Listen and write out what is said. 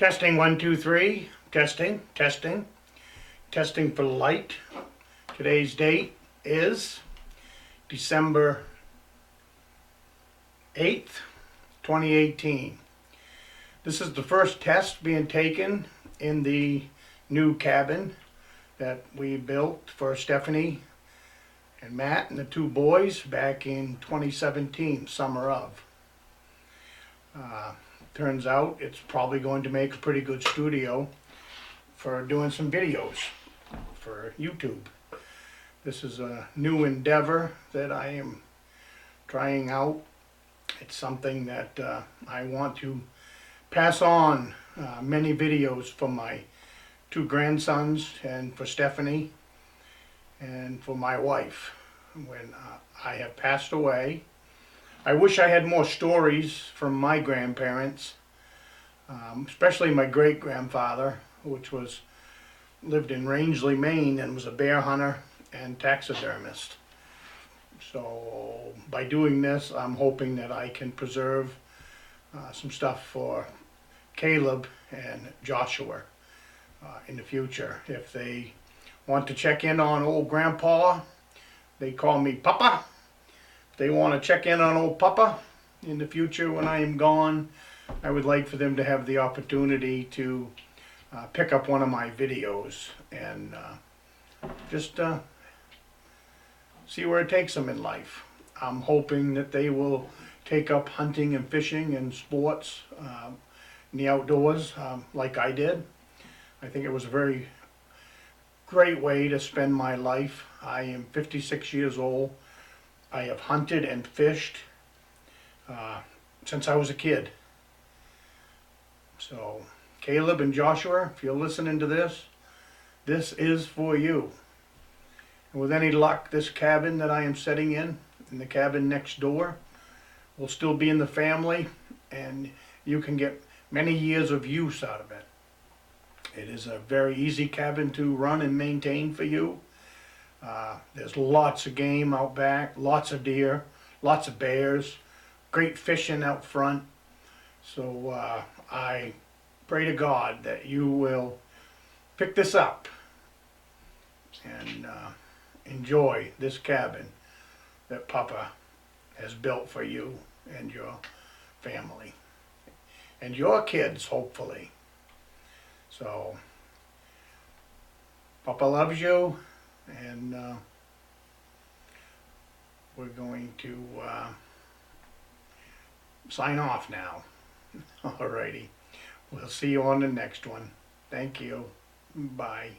Testing 1, 2, 3. Testing for light. Today's date is December 8th, 2018. This is the first test being taken in the new cabin that we built for Stephanie and Matt and the two boys back in 2017, summer of. Turns out it's probably going to make a pretty good studio for doing some videos for YouTube. This is a new endeavor that I am trying out. It's something that I want to pass on many videos for my two grandsons and for Stephanie and for my wife when I have passed away. I wish I had more stories from my grandparents, especially my great-grandfather, which lived in Rangeley, Maine, and was a bear hunter and taxidermist. So by doing this, I'm hoping that I can preserve some stuff for Caleb and Joshua in the future. If they want to check in on old Grandpa, they call me Papa. If they want to check in on old Papa in the future when I am gone, I would like for them to have the opportunity to pick up one of my videos and just see where it takes them in life. I'm hoping that they will take up hunting and fishing and sports in the outdoors like I did. I think it was a very great way to spend my life. I am 56 years old. I have hunted and fished since I was a kid. So, Caleb and Joshua, if you're listening to this, this is for you. And with any luck, this cabin that I am sitting in the cabin next door, will still be in the family, and you can get many years of use out of it. It is a very easy cabin to run and maintain for you. There's lots of game out back, lots of deer, lots of bears, great fishing out front. So I pray to God that you will pick this up and enjoy this cabin that Papa has built for you and your family and your kids, hopefully. So Papa loves you, and we're going to sign off now. Alrighty, we'll see you on the next one. Thank you. Bye.